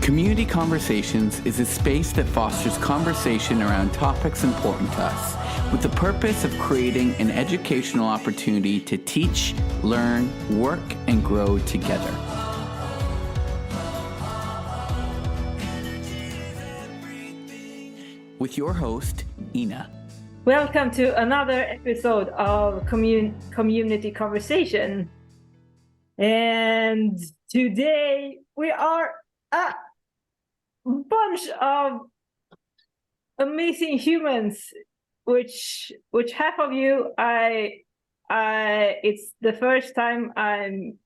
Community Conversations is a space that fosters conversation around topics important to us, with the purpose of creating an educational opportunity to teach, learn, work, and grow together. With your host, Ina. Welcome to another episode of Community Conversation. And today we are a bunch of amazing humans, which half of you it's the first time I'm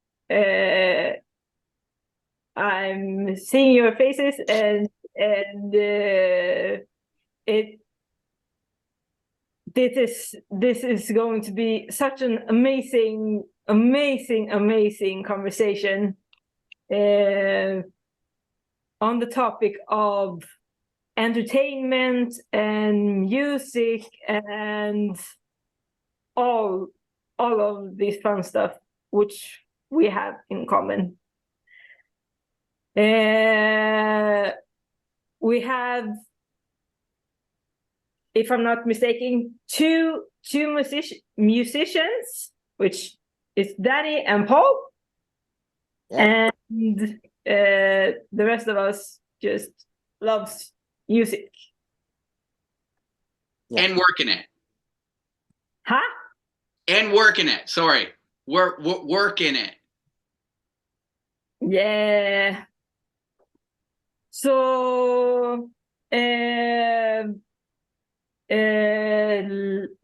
seeing your faces, and this is going to be such an amazing conversation on the topic of entertainment and music and all of this fun stuff which we have in common. We have, if I'm not mistaken, two musicians, which is Danny and Paul. Yeah. And the rest of us just loves music. Yeah. And working it. Huh? And working it. Sorry. Working it. Yeah. So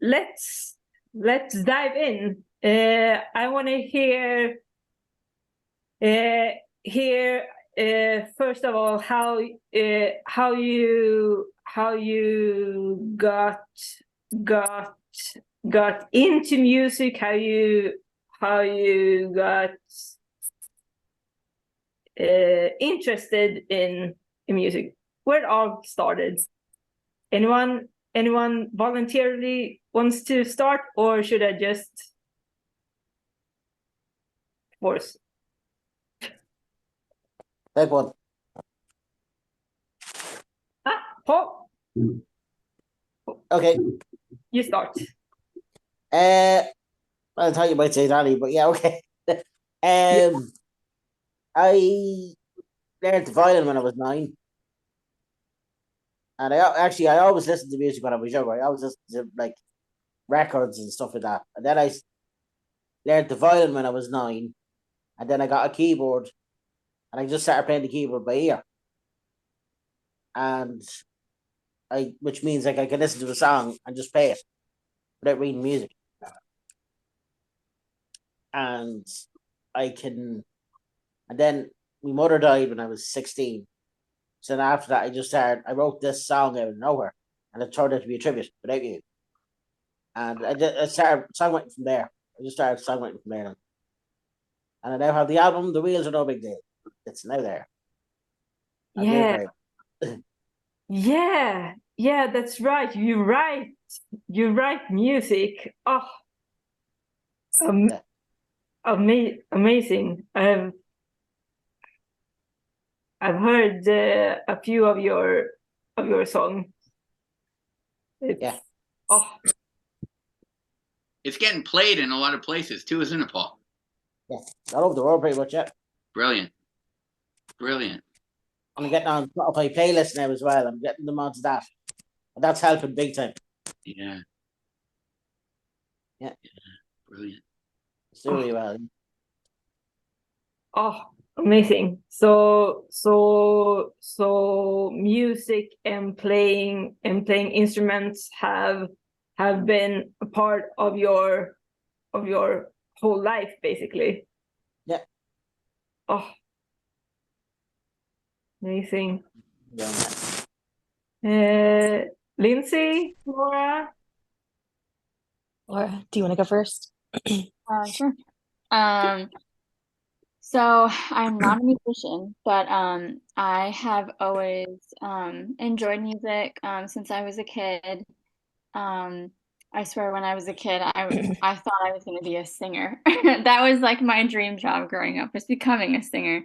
let's dive in. I want to hear first of all how you got into music, how you got interested in music, where it all started. Anyone voluntarily wants to start, or should I just force? Take one. Paul. Okay. You start. I thought you might say Danny, but yeah, okay. I learned the violin when I was 9. And I always listened to music when I was younger. I always listened to like records and stuff like that. And then I learned the violin when I was 9. And then I got a keyboard. And I just started playing the keyboard by ear. And which means like I can listen to a song and just play it without reading music. And and then my mother died when I was 16. So then after that, I wrote this song out of nowhere, and it turned out to be a tribute without you. And I started songwriting from there. I just started songwriting from there. And I now have the album, The Wheels Are No Big Deal. It's now there. Yeah. Yeah, that's right. You write music. Oh, amazing. I've heard a few of your songs. Yeah. Oh. It's getting played in a lot of places too, isn't it, Paul? Yeah, all over the world pretty much, yeah. Brilliant. I'm getting on Spotify playlists now as well. I'm getting them onto that. And that's helping big time. Yeah. Brilliant. It's doing really well. Oh, amazing. So music and playing instruments have been a part of your whole life, basically. Yeah. Oh, amazing. Yeah. Lindsey, Laura? Laura, do you want to go first? Sure. So I'm not a musician, but I have always enjoyed music since I was a kid. I swear when I was a kid, I thought I was going to be a singer. That was like my dream job growing up, was becoming a singer.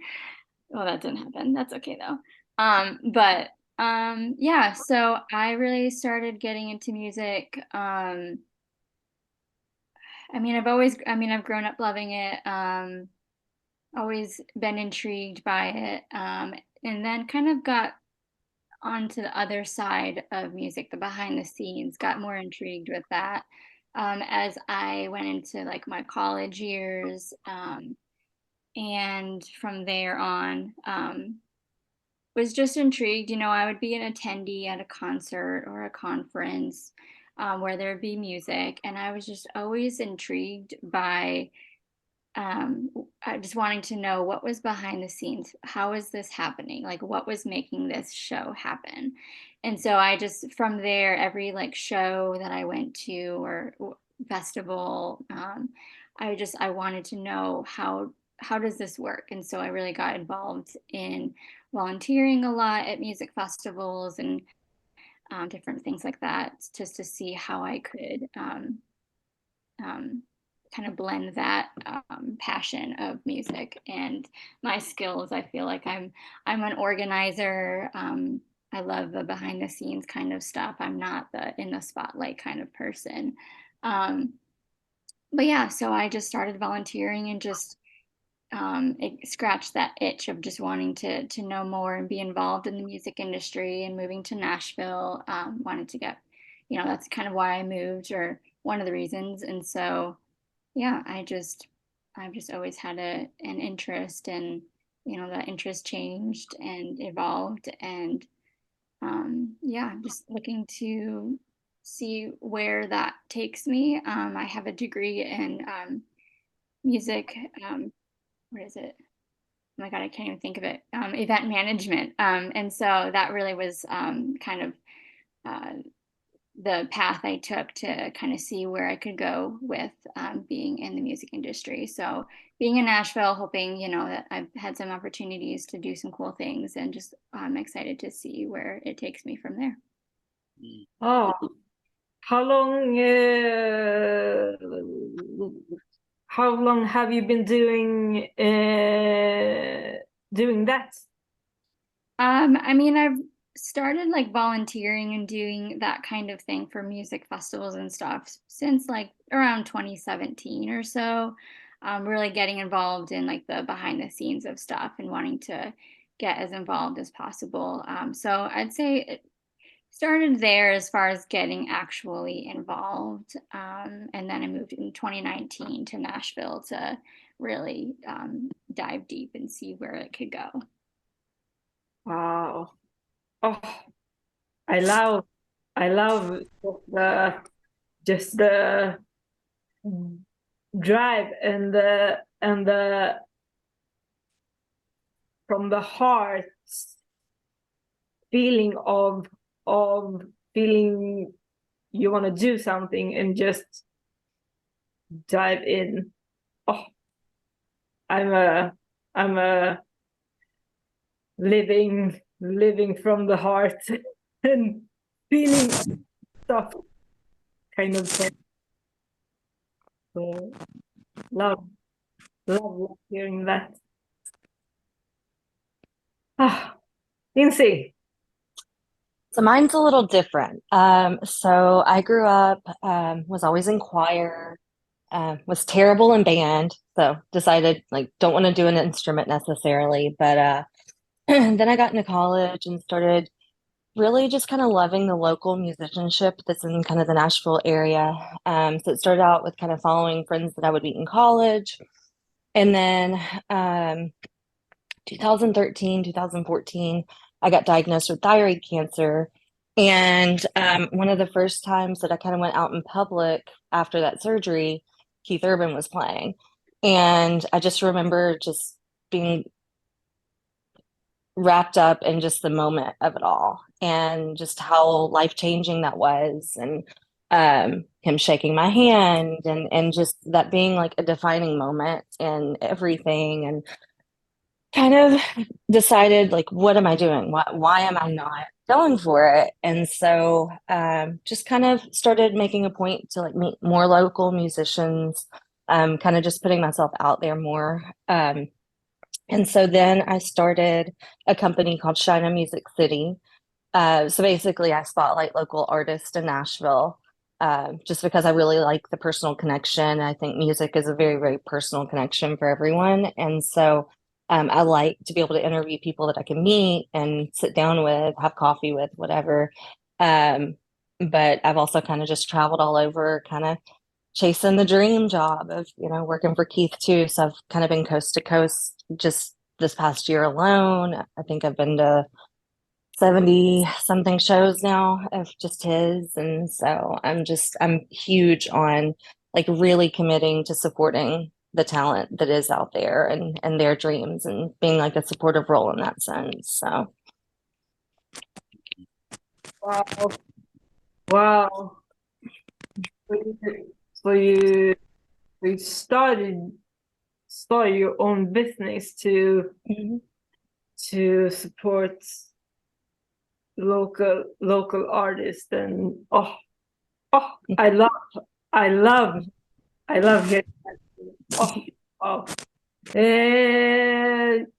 well, that didn't happen. That's okay though. But yeah, so I really started getting into music. I've grown up loving it. Always been intrigued by it. And then kind of got onto the other side of music, the behind the scenes, got more intrigued with that as I went into like my college years. And from there on, was just intrigued. You know, I would be an attendee at a concert or a conference where there would be music, and I was just always intrigued by just wanting to know what was behind the scenes. How is this happening? Like, what was making this show happen? And so I just, from there, every like show that I went to or festival, I wanted to know how does this work? And so I really got involved in volunteering a lot at music festivals and different things like that, just to see how I could kind of blend that passion of music and my skills. I feel like I'm an organizer. I love the behind the scenes kind of stuff. I'm not the in the spotlight kind of person. But yeah, so I just started volunteering and just it scratched that itch of just wanting to know more and be involved in the music industry. And moving to Nashville, wanted to get, that's kind of why I moved, or one of the reasons. And so yeah, I've just always had an interest, and that interest changed and evolved. And yeah, just looking to see where that takes me. I have a degree in music. What is it? Oh my God, I can't even think of it. Event management. And so that really was kind of the path I took to kind of see where I could go with being in the music industry. So being in Nashville, hoping, that I've had some opportunities to do some cool things, and just I'm excited to see where it takes me from there. Oh, how long have you been doing that? I've started like volunteering and doing that kind of thing for music festivals and stuff since like around 2017 or so. Really getting involved in like the behind the scenes of stuff and wanting to get as involved as possible. So I'd say it started there as far as getting actually involved. And then I moved in 2019 to Nashville to really dive deep and see where it could go. Wow. Oh, I love just the drive and the from the heart feeling of feeling you want to do something and just dive in. Oh, I'm a living from the heart and feeling stuff kind of thing. So love hearing that. Ah, Lindsey. So mine's a little different. So I grew up, was always in choir, was terrible in band, so decided like don't want to do an instrument necessarily. But then I got into college and started really just kind of loving the local musicianship that's in kind of the Nashville area. So it started out with kind of following friends that I would meet in college. And then 2013, 2014, I got diagnosed with thyroid cancer. And one of the first times that I kind of went out in public after that surgery, Keith Urban was playing. And I just remember just being wrapped up in just the moment of it all, and just how life-changing that was, and him shaking my hand, and just that being like a defining moment in everything. And kind of decided like, what am I doing? Why am I not going for it? And so just kind of started making a point to like meet more local musicians, kind of just putting myself out there more. And so then I started a company called China Music City. So basically, I spotlight local artists in Nashville, just because I really like the personal connection. I think music is a very, very personal connection for everyone. And so I like to be able to interview people that I can meet and sit down with, have coffee with, whatever. But I've also kind of just traveled all over, kind of chasing the dream job of, working for Keith too. So I've kind of been coast to coast just this past year alone. I think I've been to 70 something shows now of just his. And so I'm huge on like really committing to supporting the talent that is out there and their dreams and being like a supportive role in that sense. So Wow. Wow. So you started your own business to support local artists, and I love hearing that. Oh, wow.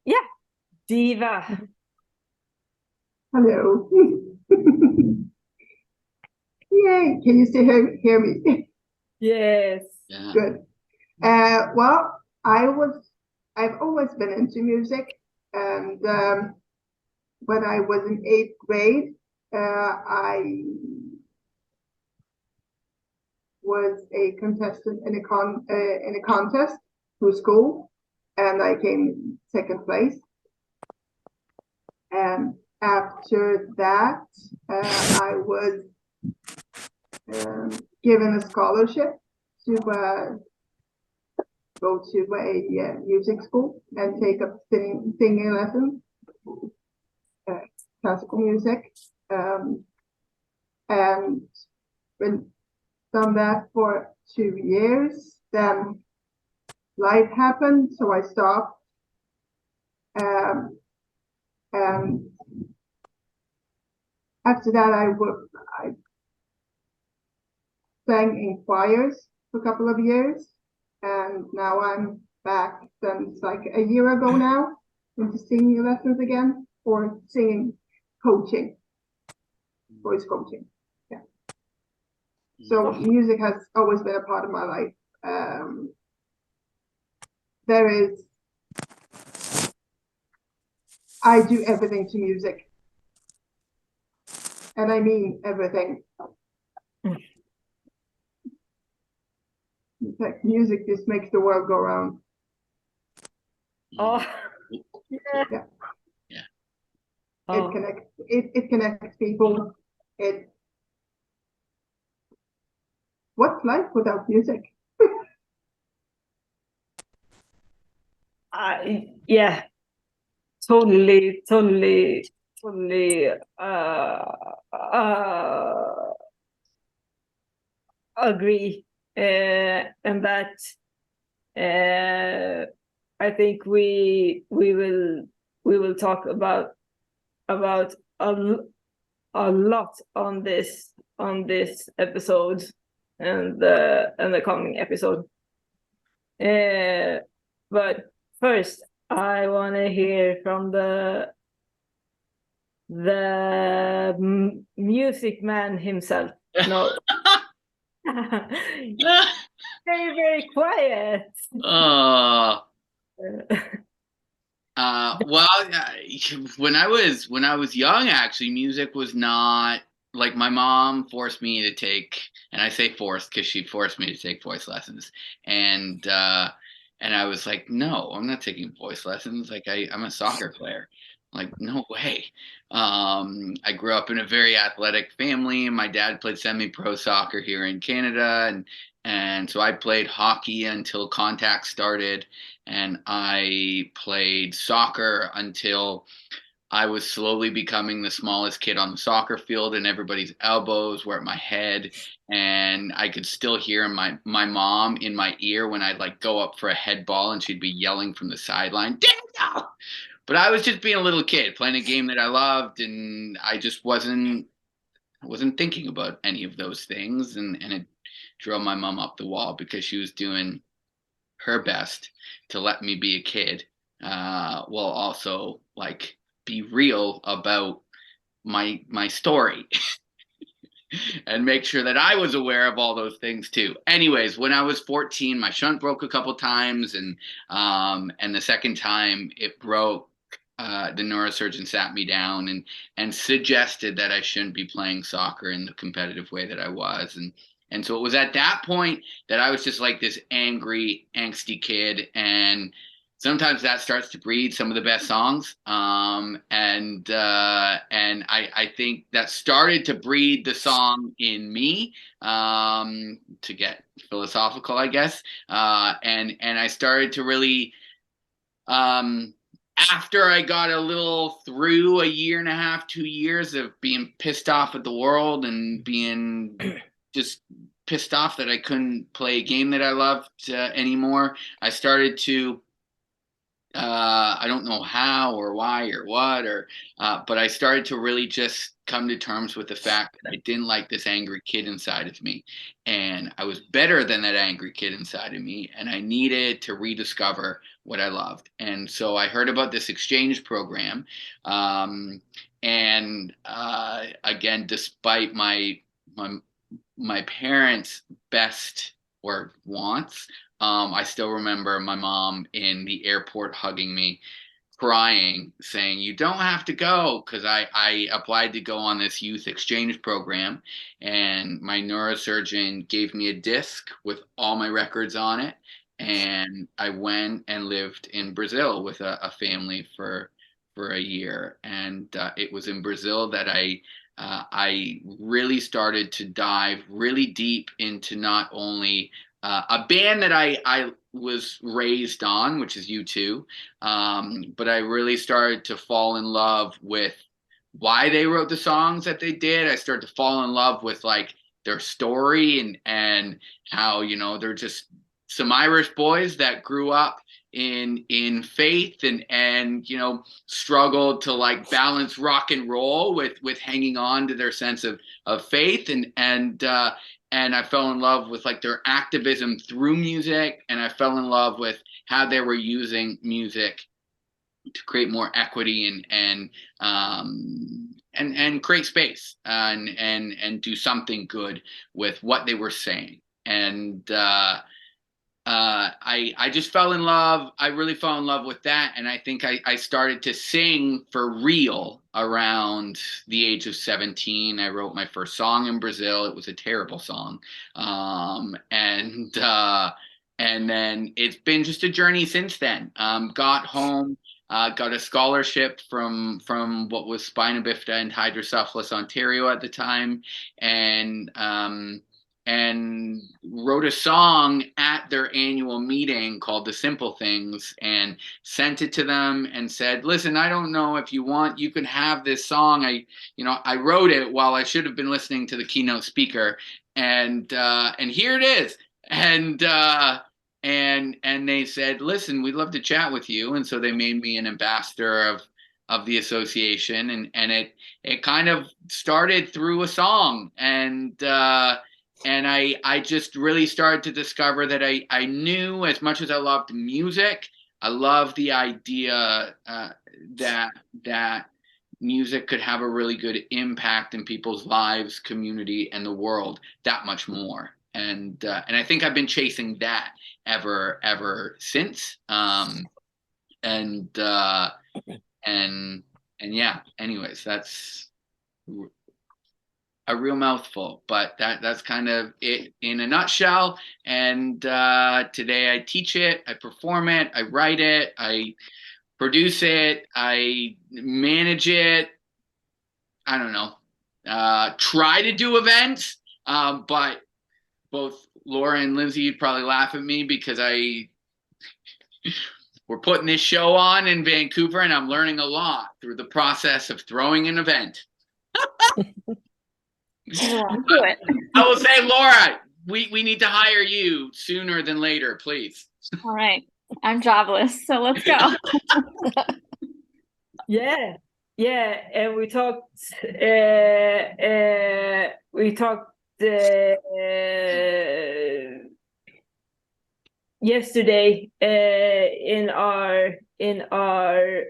Yeah, Diva. Hello. Yay, can you still hear me? Yes. Yeah. Good. Well, I've always been into music, and when I was in 8th grade, I was a contestant in a contest through school, and I came second place. And after that, I was given a scholarship to go to a music school and take up singing lessons, classical music, and been done that for 2 years. Then life happened, so I stopped. And after that, I sang in choirs for a couple of years, and now I'm back since like a year ago now into singing lessons again, or singing coaching, voice coaching. Yeah. So music has always been a part of my life. I do everything to music, and I mean everything. In fact, music just makes the world go round. Oh, Yeah. Yeah. It connects people. What's life without music? Yeah, totally agree. And that I think we will talk about a lot on this episode and the coming episode. But first, I want to hear from the music man himself. No, very, very quiet. Well, when I was young, actually, music was not like my mom forced me to take, and I say forced because she forced me to take voice lessons, and I was like, no, I'm not taking voice lessons. Like I'm a soccer player. Like, no way. I grew up in a very athletic family, and my dad played semi-pro soccer here in Canada, and so I played hockey until contact started, and I played soccer until I was slowly becoming the smallest kid on the soccer field, and everybody's elbows were at my head, and I could still hear my mom in my ear when I'd like go up for a head ball, and she'd be yelling from the sideline, Daniel! But I was just being a little kid playing a game that I loved, and I just wasn't thinking about any of those things, and it drove my mom up the wall because she was doing her best to let me be a kid. while also like be real about my story and make sure that I was aware of all those things too. Anyways, when I was 14, my shunt broke a couple times, and the second time it broke, the neurosurgeon sat me down and suggested that I shouldn't be playing soccer in the competitive way that I was, and so it was at that point that I was just like this angry, angsty kid, and sometimes that starts to breed some of the best songs. And I think that started to breed the song in me, to get philosophical, I guess. And I started to really, after I got a little through a year and a half, 2 years of being pissed off at the world and being just pissed off that I couldn't play a game that I loved anymore, I started to, I don't know how or why or what, but I started to really just come to terms with the fact that I didn't like this angry kid inside of me, and I was better than that angry kid inside of me, and I needed to rediscover what I loved. And so I heard about this exchange program, and again, despite my parents' best or wants, I still remember my mom in the airport hugging me, crying, saying, "You don't have to go," because I applied to go on this youth exchange program, and my neurosurgeon gave me a disc with all my records on it, and I went and lived in Brazil with a family for a year, and it was in Brazil that I really started to dive really deep into not only a band that I was raised on, which is U2, but I really started to fall in love with why they wrote the songs that they did. I started to fall in love with like their story, and how, they're just some Irish boys that grew up in faith, and struggled to like balance rock and roll with hanging on to their sense of faith, and I fell in love with like their activism through music, and I fell in love with how they were using music to create more equity and create space, and do something good with what they were saying. And I just fell in love. I really fell in love with that, and I think I started to sing for real around the age of 17. I wrote my first song in Brazil. It was a terrible song, and then it's been just a journey since then. Got home, got a scholarship from what was Spina Bifida and Hydrocephalus Ontario at the time, and wrote a song at their annual meeting called The Simple Things, and sent it to them and said, "Listen, I don't know if you want, you can have this song. I wrote it while I should have been listening to the keynote speaker, and here it is." And they said, "Listen, we'd love to chat with you." And so they made me an ambassador of the association, and it kind of started through a song, and I just really started to discover that I knew, as much as I loved music, I loved the idea that music could have a really good impact in people's lives, community, and the world that much more. And I think I've been chasing that ever since. And yeah. Anyways, that's a real mouthful, but that's kind of it in a nutshell. And today I teach it, I perform it, I write it, I produce it, I manage it. I don't know, try to do events, but both Laura and Lindsey, you'd probably laugh at me because we're putting this show on in Vancouver, and I'm learning a lot through the process of throwing an event. Yeah, do it. I will say, Laura, we need to hire you sooner than later, please. All right. I'm jobless, so let's go. Yeah, and we talked yesterday in our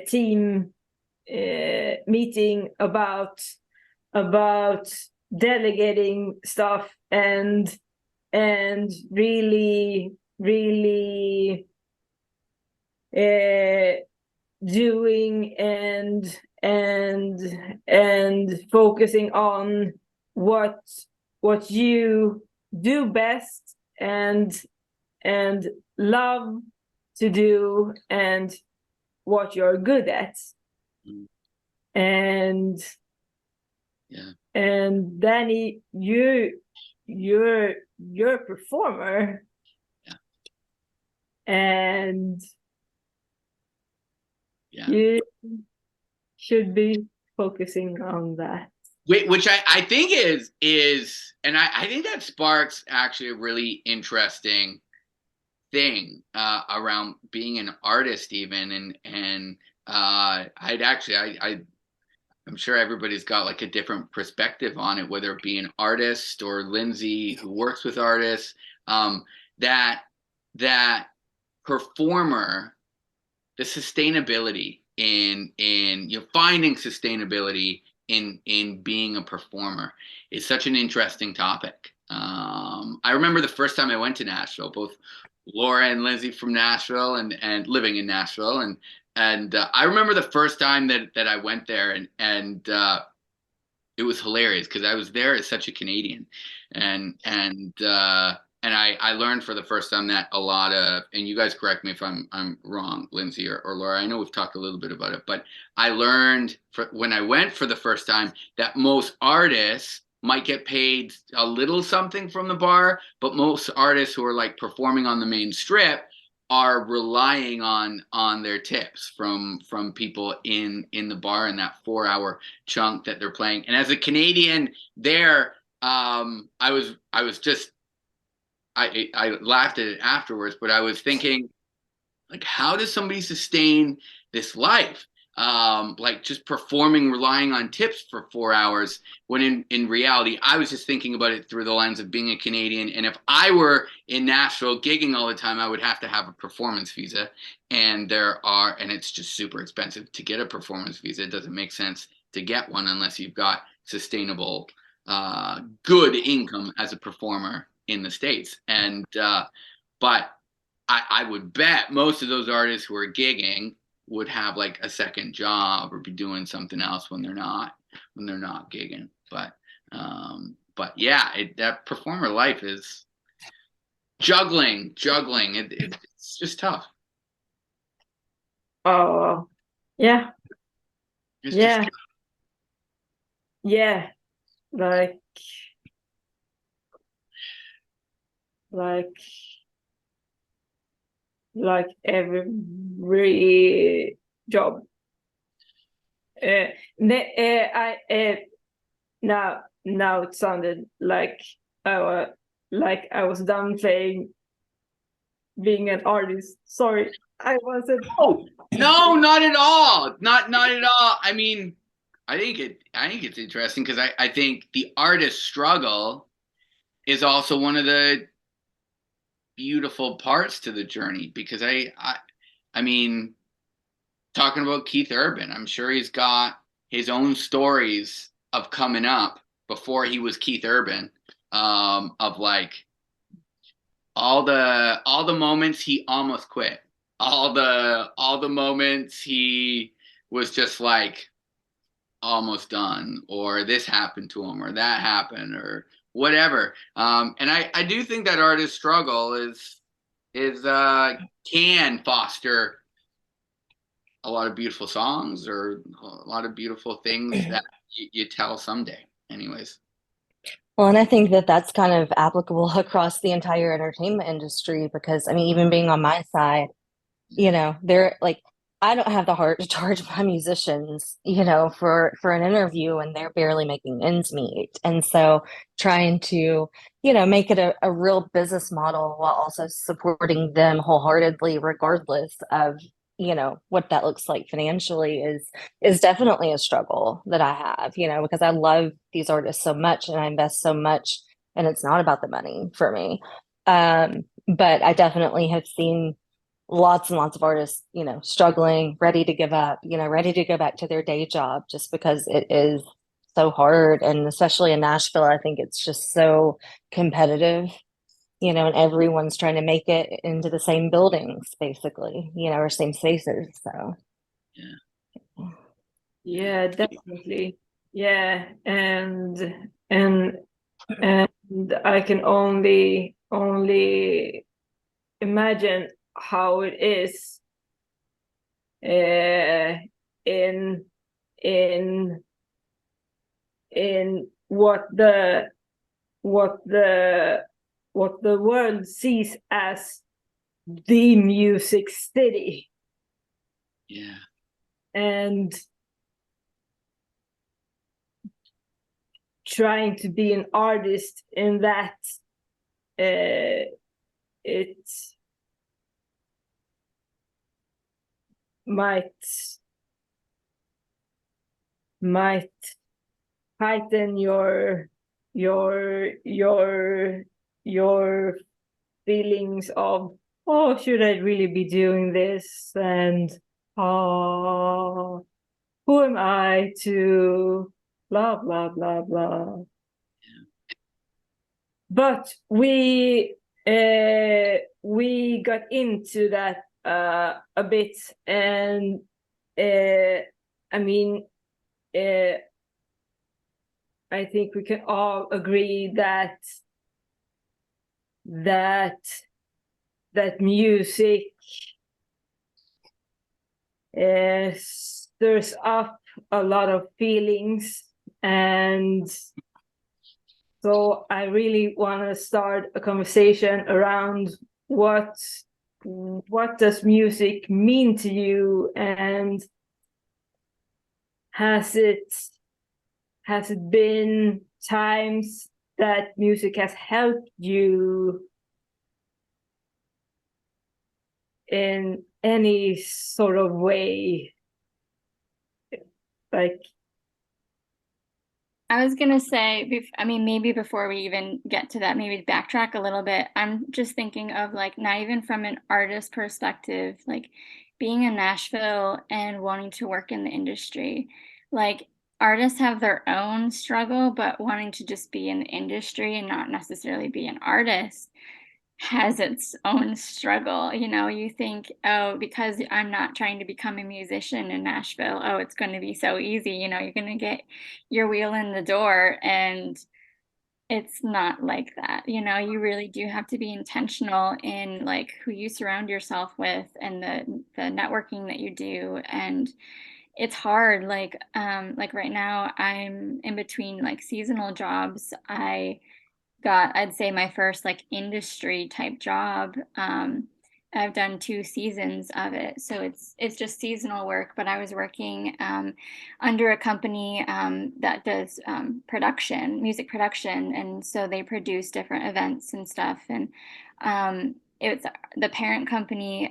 team meeting about delegating stuff and really doing and focusing on what you do best and love to do and what you're good at. And Danny, you're a performer. And you should be focusing on that. Which I think is and I think that sparks actually a really interesting thing around being an artist even, and I'm sure everybody's got like a different perspective on it, whether it be an artist or Lindsey who works with artists, that performer, the sustainability in finding sustainability in being a performer is such an interesting topic. I remember the first time I went to Nashville, both Laura and Lindsey from Nashville and living in Nashville, and I remember the first time that I went there, and it was hilarious because I was there as such a Canadian, and I learned for the first time that a lot of, and you guys correct me if I'm wrong, Lindsey or Laura, I know we've talked a little bit about it, but I learned when I went for the first time that most artists might get paid a little something from the bar, but most artists who are like performing on the main strip are relying on their tips from people in the bar in that 4-hour chunk that they're playing. And as a Canadian there, I laughed at it afterwards, but I was thinking, like, how does somebody sustain this life? Like just performing, relying on tips for 4 hours, when in reality, I was just thinking about it through the lens of being a Canadian. And if I were in Nashville gigging all the time, I would have to have a performance visa. And it's just super expensive to get a performance visa. It doesn't make sense to get one unless you've got sustainable, good income as a performer in the States. And, but I would bet most of those artists who are gigging would have like a second job or be doing something else when they're not gigging. But yeah, that performer life is juggling. It's just tough. Oh, yeah. It's Yeah. just Yeah. Like every job. Now it sounded like I was downplaying being an artist. Sorry, I wasn't. No, not at all. Not at all. I mean, I think it's interesting because I think the artist struggle is also one of the beautiful parts to the journey, because I mean, talking about Keith Urban, I'm sure he's got his own stories of coming up before he was Keith Urban, of like all the moments he almost quit, all the moments he was just like almost done, or this happened to him or that happened or whatever. And I do think that artist struggle can foster a lot of beautiful songs or a lot of beautiful things that you tell someday. Anyways. Well, and I think that that's kind of applicable across the entire entertainment industry, because I mean, even being on my side, they're like, I don't have the heart to charge my musicians, for an interview, and they're barely making ends meet. And so trying to, make it a real business model while also supporting them wholeheartedly, regardless of, what that looks like financially is definitely a struggle that I have, because I love these artists so much and I invest so much, and it's not about the money for me. But I definitely have seen lots and lots of artists, struggling, ready to give up, ready to go back to their day job just because it is so hard. And especially in Nashville, I think it's just so competitive, and everyone's trying to make it into the same buildings, basically, or same spaces. So, Yeah, definitely. Yeah, and I can only imagine how it is in what the world sees as the music city. Yeah. And trying to be an artist in that, it might heighten your feelings of, oh, should I really be doing this? And oh, who am I to blah blah blah blah. But we got into that a bit, and I mean, I think we can all agree that music stirs up a lot of feelings, and so I really want to start a conversation around what does music mean to you, and has it been times that music has helped you in any sort of way? Like, I was gonna say, maybe before we even get to that, maybe backtrack a little bit. I'm just thinking of like, not even from an artist perspective, like being in Nashville and wanting to work in the industry. Like, artists have their own struggle, but wanting to just be in the industry and not necessarily be an artist has its own struggle. You think, oh, because I'm not trying to become a musician in Nashville, oh, it's going to be so easy. You're going to get your wheel in the door, and it's not like that. You really do have to be intentional in like who you surround yourself with and the networking that you do. And it's hard. Like right now I'm in between like seasonal jobs. I got, I'd say, my first like industry type job. I've done 2 seasons of it, so it's just seasonal work. But I was working under a company that does music production, and so they produce different events and stuff. And it's the parent company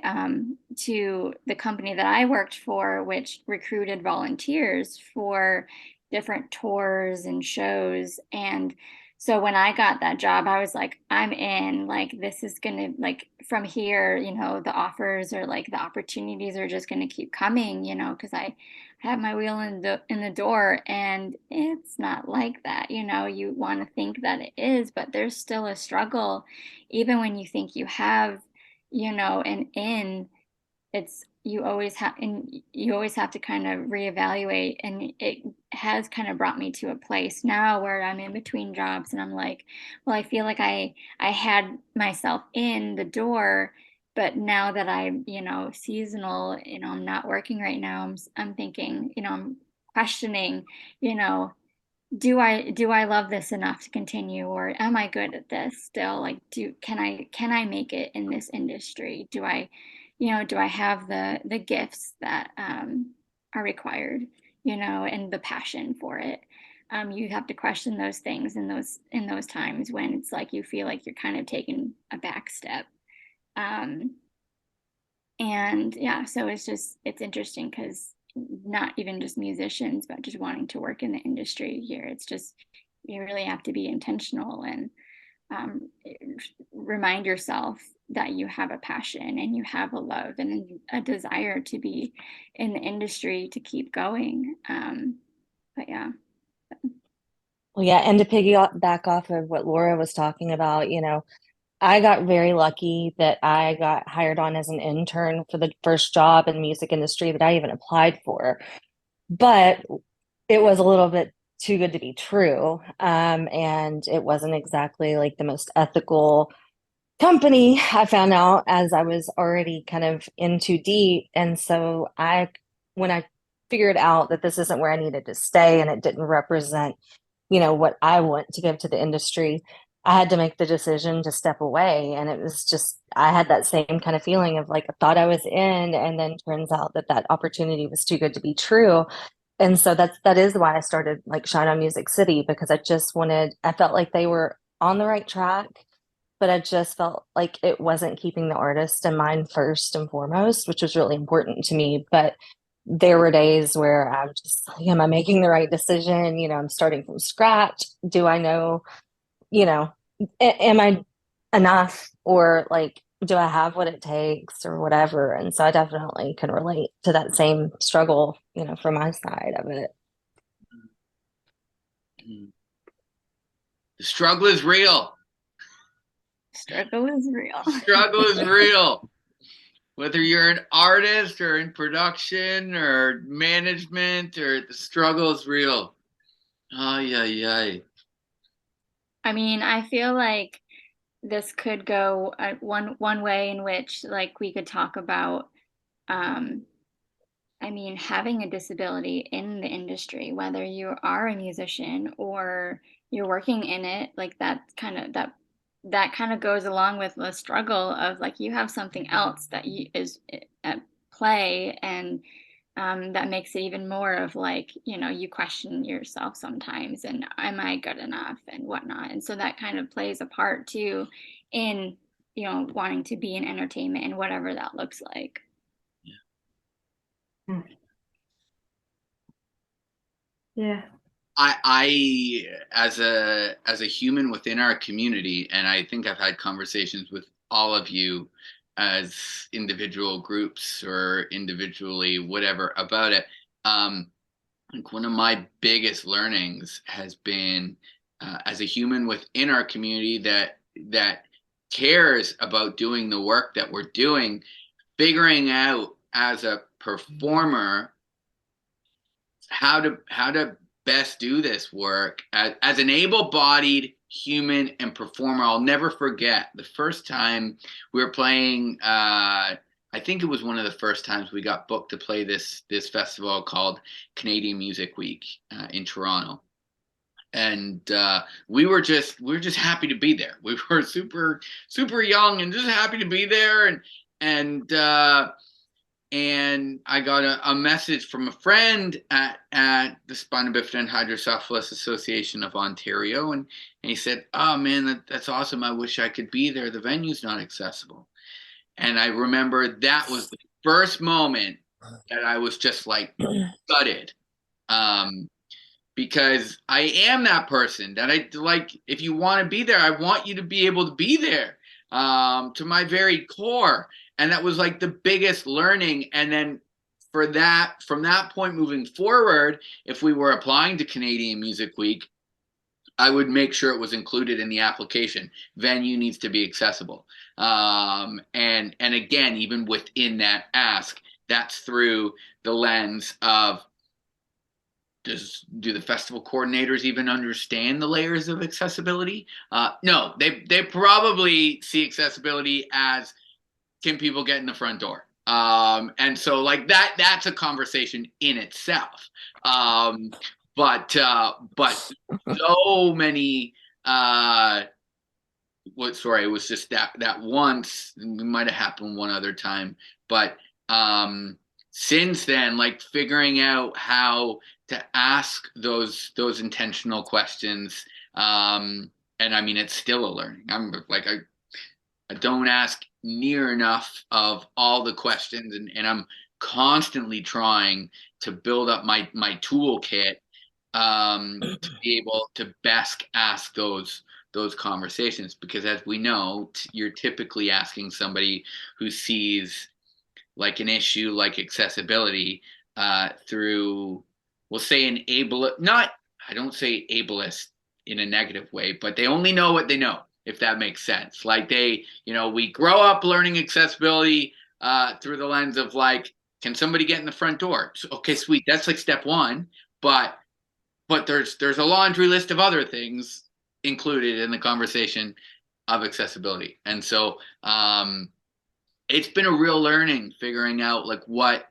to the company that I worked for, which recruited volunteers for different tours and shows. And so when I got that job, I was like, I'm in. Like, this is gonna, like, from here, the offers or like the opportunities are just gonna keep coming, because I have my wheel in the door. And it's not like that. You want to think that it is, but there's still a struggle. Even when you think you have, an in, it's you always have to kind of reevaluate. And it has kind of brought me to a place now where I'm in between jobs, and I'm like, well, I feel like I had myself in the door, but now that I'm seasonal, I'm not working right now, I'm thinking, I'm questioning, do I love this enough to continue, or am I good at this still? Like, can I make it in this industry? Do I have the gifts that are required, and the passion for it? You have to question those things in those times when it's like you feel like you're kind of taking a back step. And yeah, so it's interesting because not even just musicians, but just wanting to work in the industry here, it's just, you really have to be intentional and remind yourself that you have a passion and you have a love and a desire to be in the industry to keep going. But yeah. Well, yeah, and to piggyback off of what Laura was talking about, I got very lucky that I got hired on as an intern for the first job in the music industry that I even applied for. But it was a little bit too good to be true. And it wasn't exactly like the most ethical company, I found out as I was already kind of in too deep. And so when I figured out that this isn't where I needed to stay and it didn't represent, what I want to give to the industry, I had to make the decision to step away. And it was just, I had that same kind of feeling of like, I thought I was in, and then turns out that opportunity was too good to be true. And so that is why I started like Shine on Music City, because I felt like they were on the right track, but I just felt like it wasn't keeping the artist in mind first and foremost, which was really important to me. But there were days where I'm just like, am I making the right decision? I'm starting from scratch. Do I know, am I enough, or like, do I have what it takes or whatever? And so I definitely can relate to that same struggle, from my side of it. The struggle is real. Struggle is real. Struggle is real. Whether you're an artist or in production or management, or the struggle is real. Ay, ay, ay. I mean, I feel like this could go one way in which like we could talk about I mean, having a disability in the industry, whether you are a musician or you're working in it, like that kind of goes along with the struggle of like you have something else that is at play, and that makes it even more of like, you question yourself sometimes, and am I good enough and whatnot. And so that kind of plays a part too in, wanting to be in entertainment and whatever that looks like. Yeah. I as a human within our community, and I think I've had conversations with all of you as individual groups or individually, whatever, about it. Like one of my biggest learnings has been as a human within our community that cares about doing the work that we're doing, figuring out as a performer how to best do this work as an able-bodied human and performer. I'll never forget the first time we were playing. I think it was one of the first times we got booked to play this festival called Canadian Music Week in Toronto. And we were just happy to be there. We were super young and just happy to be there. And I got a message from a friend at the Spina Bifida and Hydrocephalus Association of Ontario, and he said, "Oh man, that's awesome! I wish I could be there. The venue's not accessible." And I remember that was the first moment that I was just like gutted, because I am that person that I like. If you want to be there, I want you to be able to be there, to my very core. And that was like the biggest learning. And then from that point moving forward, if we were applying to Canadian Music Week, I would make sure it was included in the application. Venue needs to be accessible. And again, even within that ask, that's through the lens of, do the festival coordinators even understand the layers of accessibility? No, they probably see accessibility as, can people get in the front door? And so like that's a conversation in itself. But so many, it was just that once. It might have happened one other time, but since then, like figuring out how to ask those intentional questions, and I mean, it's still a learning. I'm like, I don't ask near enough of all the questions, and I'm constantly trying to build up my toolkit, to be able to best ask those those conversations, because as we know, you're typically asking somebody who sees like an issue like accessibility through, we'll say an ableist, not, I don't say ableist in a negative way, but they only know what they know, if that makes sense. Like they, we grow up learning accessibility through the lens of like, can somebody get in the front door? So, okay, sweet. That's like step one. But there's a laundry list of other things included in the conversation of accessibility. And so it's been a real learning figuring out like what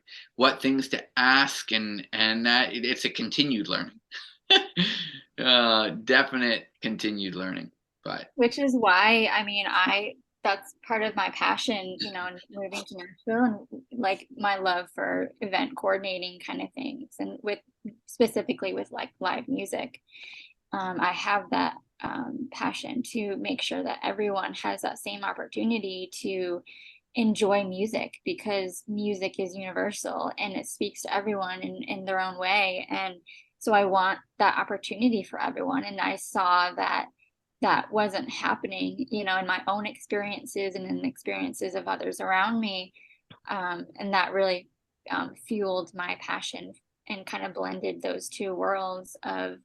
things to ask, and that it's a continued learning. Definite continued learning. But which is why, I mean, that's part of my passion, moving to Nashville, and like my love for event coordinating kind of things, and specifically with like live music. I have that passion to make sure that everyone has that same opportunity to enjoy music, because music is universal and it speaks to everyone in their own way. And so I want that opportunity for everyone. And I saw that wasn't happening, in my own experiences and in the experiences of others around me. And that really fueled my passion and kind of blended those two worlds of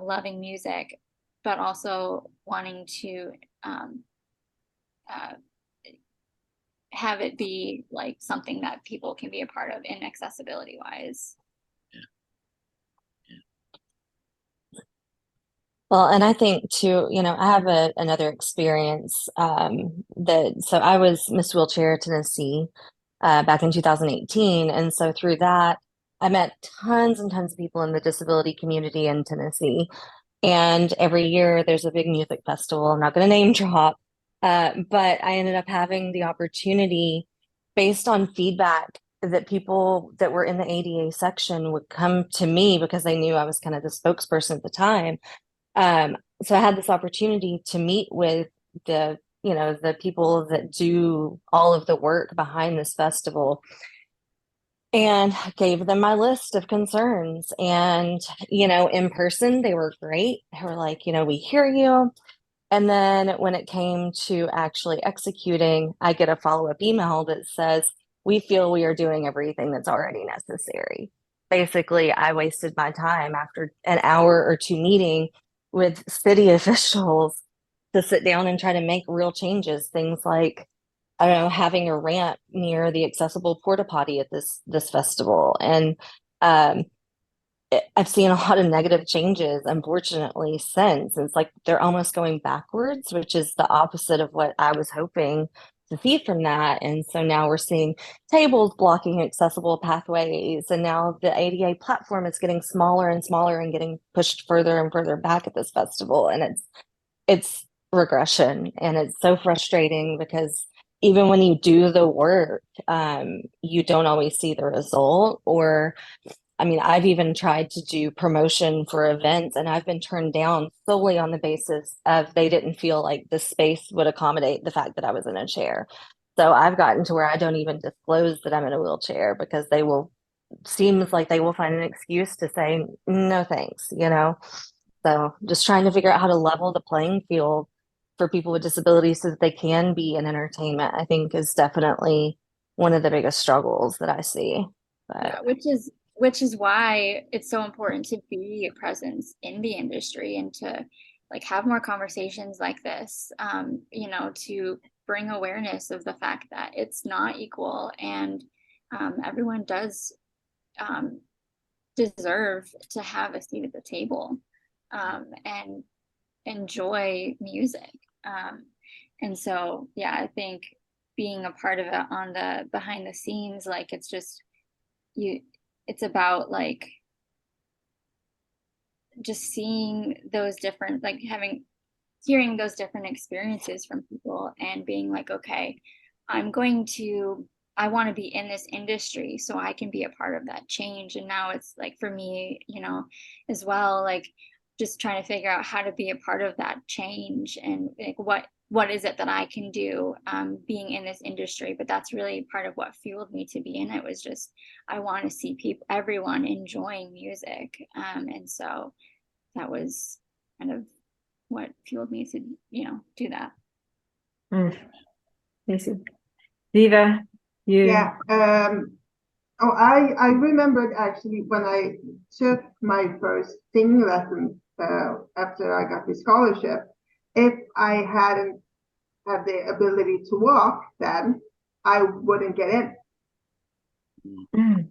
loving music, but also wanting to have it be like something that people can be a part of in accessibility wise. Well, and I think too, I have another experience so I was Miss Wheelchair Tennessee back in 2018. And so through that, I met tons and tons of people in the disability community in Tennessee. And every year there's a big music festival. I'm not going to name drop, but I ended up having the opportunity, based on feedback, that people that were in the ADA section would come to me because they knew I was kind of the spokesperson at the time. So I had this opportunity to meet with the people that do all of the work behind this festival, and gave them my list of concerns. And, in person, they were great. They were like, we hear you. And then when it came to actually executing, I get a follow-up email that says, we feel we are doing everything that's already necessary. Basically, I wasted my time after an hour or two meeting with city officials to sit down and try to make real changes. Things like, I don't know, having a ramp near the accessible porta potty at this festival. And I've seen a lot of negative changes, unfortunately, since. It's like they're almost going backwards, which is the opposite of what I was hoping to see from that. And so now we're seeing tables blocking accessible pathways, and now the ADA platform is getting smaller and smaller and getting pushed further and further back at this festival. And it's regression, and it's so frustrating because even when you do the work, you don't always see the result. Or I mean, I've even tried to do promotion for events, and I've been turned down solely on the basis of they didn't feel like the space would accommodate the fact that I was in a chair. So I've gotten to where I don't even disclose that I'm in a wheelchair, because seems like they will find an excuse to say, no, thanks, So just trying to figure out how to level the playing field for people with disabilities so that they can be in entertainment, I think, is definitely one of the biggest struggles that I see. But Yeah, which is why it's so important to be a presence in the industry and to like have more conversations like this, to bring awareness of the fact that it's not equal, and everyone does deserve to have a seat at the table and enjoy music. And so, yeah, I think being a part of it on the behind the scenes, like it's about like just seeing those different, like hearing those different experiences from people and being like, okay, I want to be in this industry so I can be a part of that change. And now it's like for me, as well, like just trying to figure out how to be a part of that change, and like what is it that I can do being in this industry. But that's really part of what fueled me to be in it, was just I want to see everyone enjoying music, and so that was kind of what fueled me to, do that. Amazing. Diva, you. Yeah. I remembered actually when I took my first singing lesson after I got the scholarship. If I hadn't had the ability to walk, then I wouldn't get in. Mm.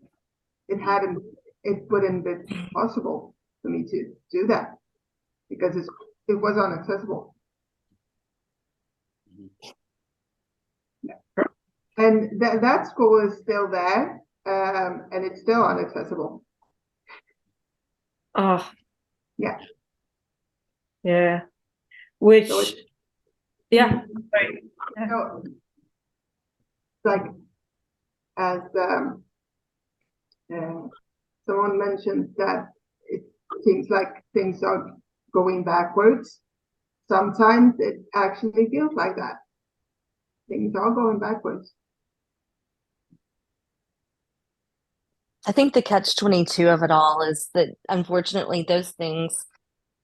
It wouldn't be possible for me to do that because it was inaccessible. Yeah. And that school is still there, and it's still inaccessible. Oh, Yeah. yeah. Which, So yeah. Right. Yeah. so, like as someone mentioned that it seems like things are going backwards. Sometimes it actually feels like that. Things are going backwards. I think the catch-22 of it all is that unfortunately those things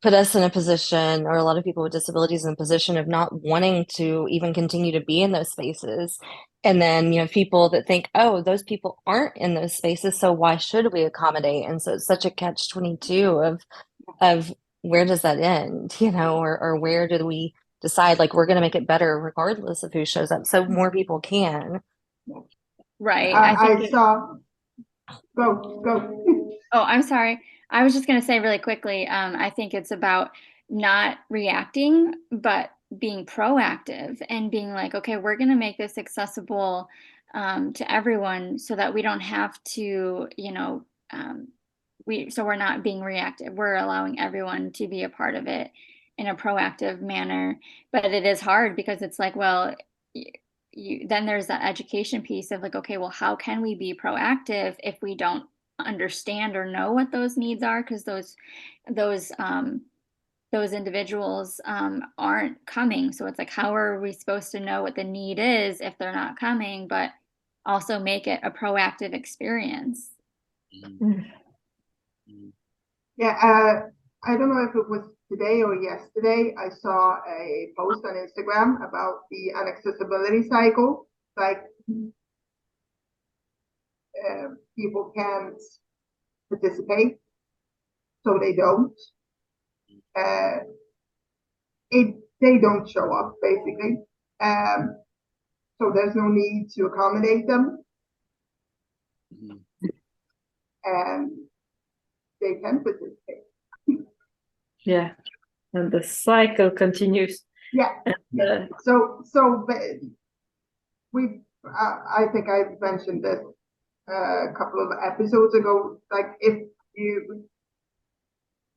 put us in a position, or a lot of people with disabilities in a position of not wanting to even continue to be in those spaces. And then you have people that think, oh, those people aren't in those spaces, so why should we accommodate? And so it's such a catch-22 of where does that end, or where do we decide like we're going to make it better regardless of who shows up, so more people can. Right. I saw. Go. Oh, I'm sorry. I was just going to say really quickly, I think it's about not reacting, but being proactive and being like, okay, we're going to make this accessible to everyone so that we don't have to, so we're not being reactive. We're allowing everyone to be a part of it in a proactive manner. But it is hard because it's like, well, then there's that education piece of like, okay, well, how can we be proactive if we don't understand or know what those needs are, because those individuals aren't coming. So it's like, how are we supposed to know what the need is if they're not coming, but also make it a proactive experience? Yeah, I don't know if it was today or yesterday. I saw a post on Instagram about the inaccessibility cycle. Like people can't participate, so they don't. They don't show up basically. So there's no need to accommodate them, and they can participate. Yeah, and the cycle continues. Yeah. And, So I think I mentioned this a couple of episodes ago. Like, if you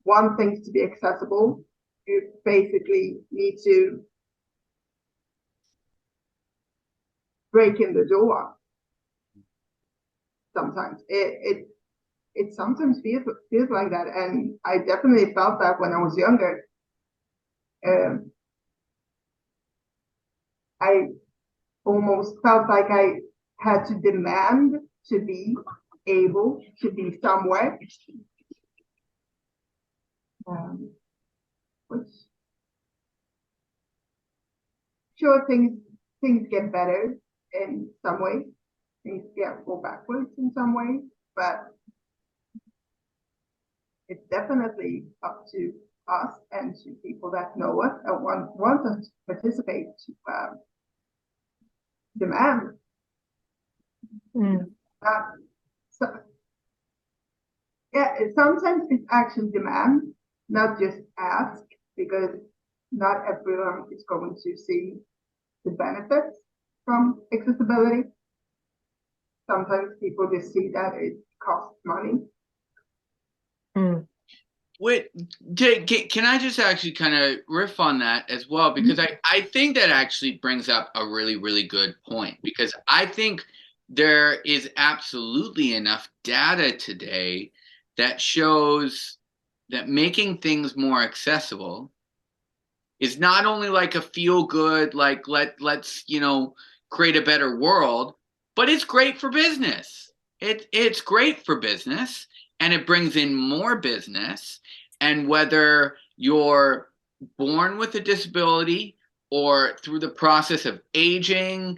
want things to be accessible, you basically need to break in the door. Sometimes it sometimes feels like that, and I definitely felt that when I was younger. I almost felt like I had to demand to be able to be somewhere, which sure, things get better in some ways, things go backwards in some ways, but it's definitely up to us and to people that know us and want us to participate to demand. So, yeah, sometimes it's actually demand, not just ask, because not everyone is going to see the benefits from accessibility. Sometimes people just see that it costs money. Wait, can I just actually kind of riff on that as well? Because I think that actually brings up a really, really good point, because I think there is absolutely enough data today that shows that making things more accessible is not only like a feel good, like let's create a better world, but it's great for business. It's great for business, and it brings in more business. And whether you're born with a disability or through the process of aging,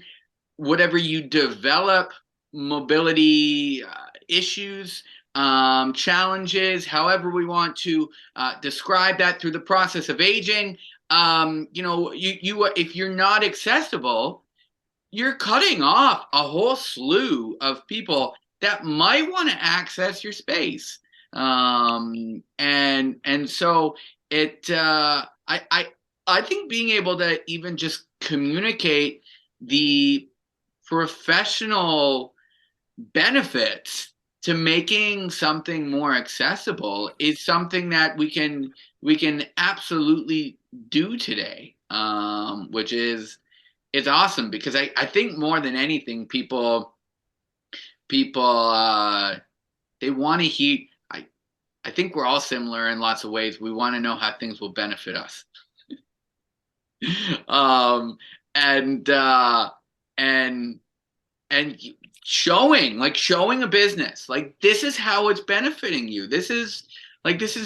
whatever you develop, mobility issues, challenges, however we want to describe that through the process of aging. You if you're not accessible, you're cutting off a whole slew of people that might want to access your space. And so I think being able to even just communicate the professional benefits to making something more accessible is something that we can absolutely do today, which is awesome, because I think more than anything people they want to hear. I think we're all similar in lots of ways. We want to know how things will benefit us. And showing a business like this is how it's benefiting you. This is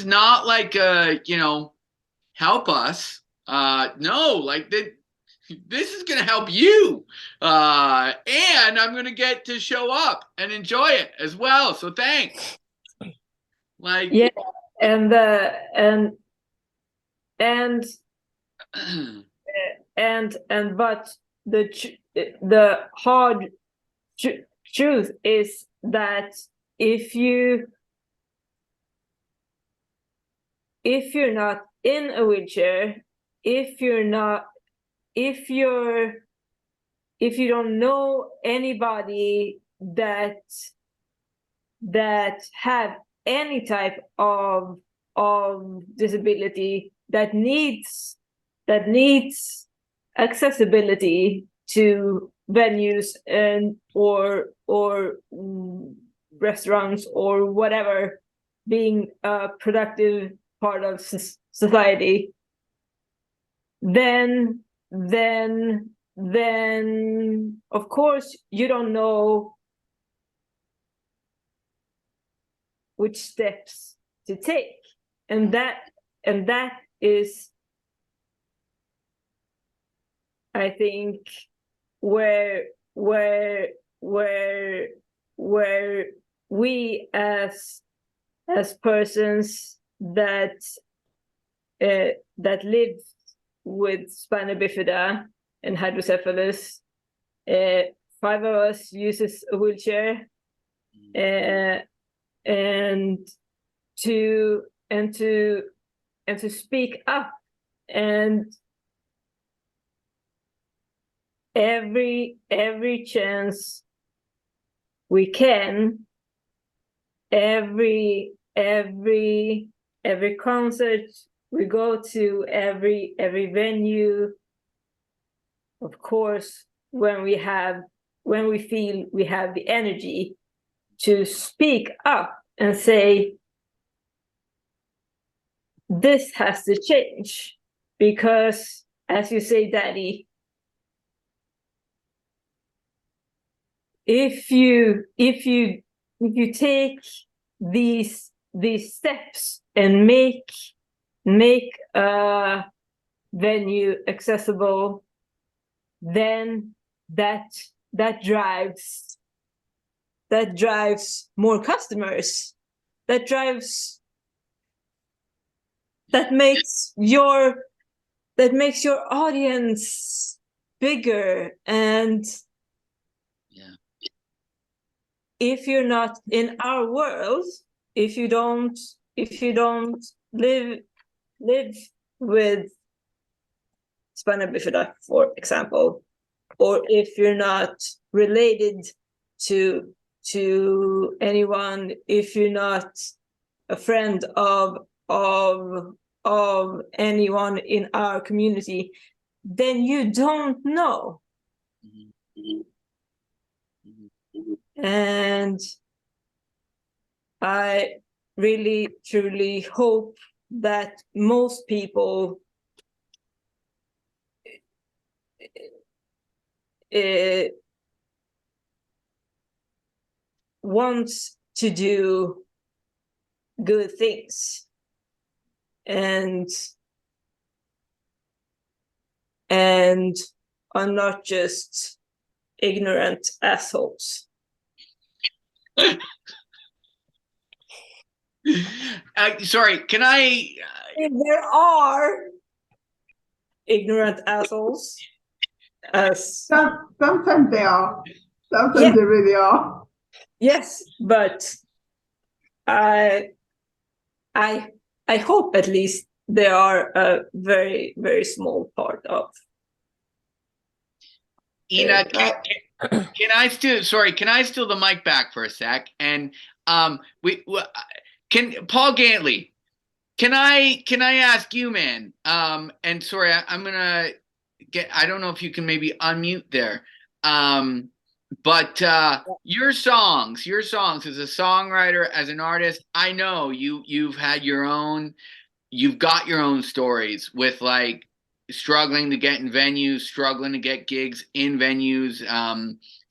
not like help us. No, like this is gonna help you, and I'm gonna get to show up and enjoy it as well. So thanks. Like Yeah, and but the hard truth is that if you're not in a wheelchair, if you don't know anybody that have any type of disability that needs accessibility to venues and or restaurants or whatever, being a productive part of society, then of course you don't know which steps to take, and that is, I think, where we as persons that live with spina bifida and hydrocephalus, 5 of us uses a wheelchair, and to speak up, and every chance we can, every concert we go to, every venue, of course, when we feel we have the energy to speak up and say, this has to change, because as you say, Daddy, if you take these steps and make a venue accessible, then that drives more customers, that makes your audience bigger. And if you're not in our world, if you don't live with spina bifida, for example, or if you're not related to anyone, if you're not a friend of anyone in our community, then you don't know. And I really truly hope that most people want to do good things, and and are not just ignorant assholes. Sorry, can I? There are ignorant assholes, as Sometimes they are. Sometimes Yeah. they really are. yes, but I hope at least they are a very, very small part of. Ina, can I steal? Sorry, can I steal the mic back for a sec? And can Paul Gantley? Can I ask you, man? And sorry, I'm gonna get. I don't know if you can maybe unmute there. But your songs as a songwriter, as an artist, I know you've got your own stories with like struggling to get in venues, struggling to get gigs in venues,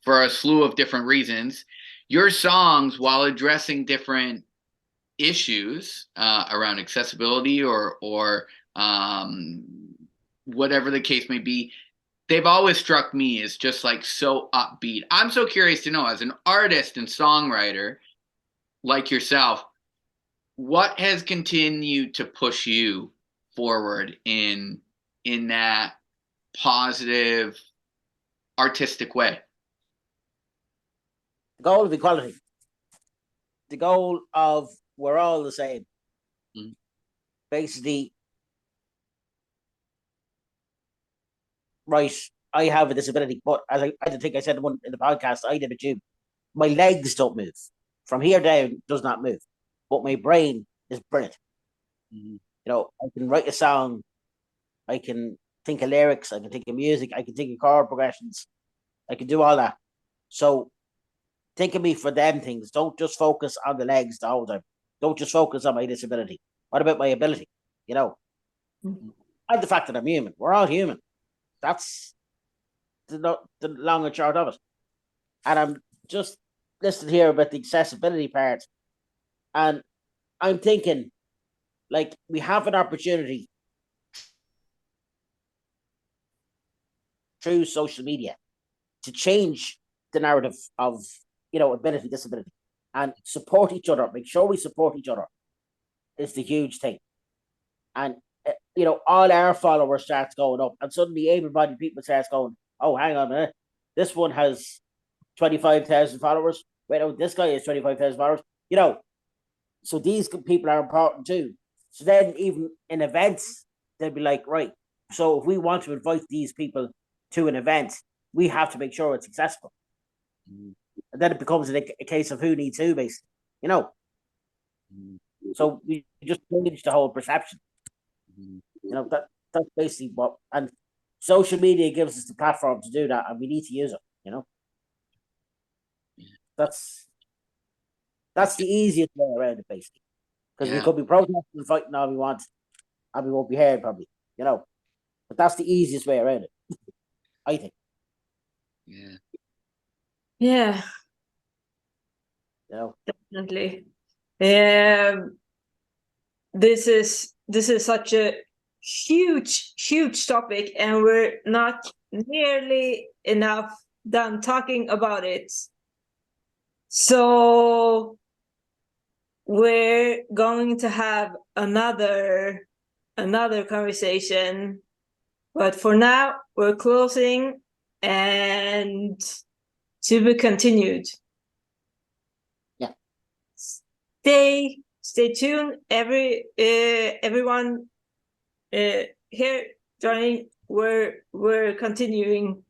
for a slew of different reasons. Your songs, while addressing different issues around accessibility or whatever the case may be, they've always struck me as just like so upbeat. I'm so curious to know, as an artist and songwriter like yourself, what has continued to push you forward in that positive artistic way? The goal of equality. The goal of we're all the same. Mhm. Basically, right, I have a disability, but as I think I said in the podcast, I did a tube. My legs don't move. From here down does not move. But my brain is brilliant. Mhm. You know, I can write a song, I can think of lyrics, I can think of music, I can think of chord progressions, I can do all that. So think of me for them things. Don't just focus on the legs the whole time. Don't just focus on my disability. What about my ability? You know, and the fact that I'm human. We're all human. That's the long and short of it. And I'm just listening here about the accessibility part, and I'm thinking, like, we have an opportunity through social media to change the narrative of, you know, ability, disability, and support each other. Make sure we support each other is the huge thing. And you know, all our followers starts going up, and suddenly able-bodied people starts going, "Oh, hang on a minute, this one has 25,000 followers. Wait, no, this guy has 25,000 followers." You know, so these people are important too. So then, even in events, they'd be like, right. So if we want to invite these people to an event, we have to make sure it's accessible. And then it becomes a case of who needs who, basically. You know. So we just change the whole perception. You know, that's basically what, and social media gives us the platform to do that, and we need to use it. You know, that's the easiest way around it, basically, because we could be protesting and fighting all we want, and we won't be heard probably. You know, but that's the easiest way around it, I think. Yeah. Yeah, You know, definitely. This is such a huge topic, and we're not nearly enough done talking about it. So we're going to have another conversation, but for now we're closing, and to be continued. Yeah. Stay tuned, everyone here joining. We're continuing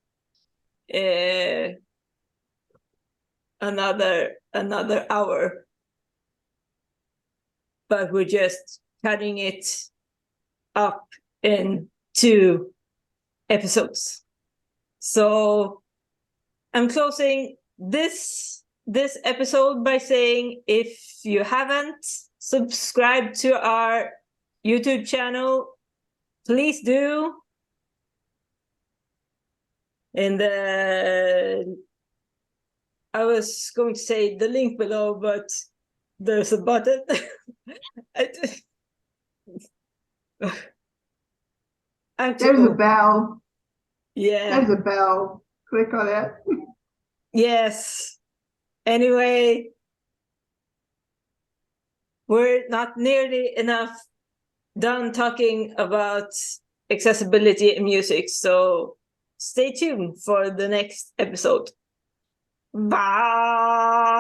another hour, but we're just cutting it up in 2 episodes. So I'm closing this episode by saying, if you haven't subscribed to our YouTube channel, please do. And I was going to say the link below, but there's a button. There's a bell. Yeah. There's a bell. Click on it. Yes. Anyway, we're not nearly enough done talking about accessibility in music, so stay tuned for the next episode. Bye.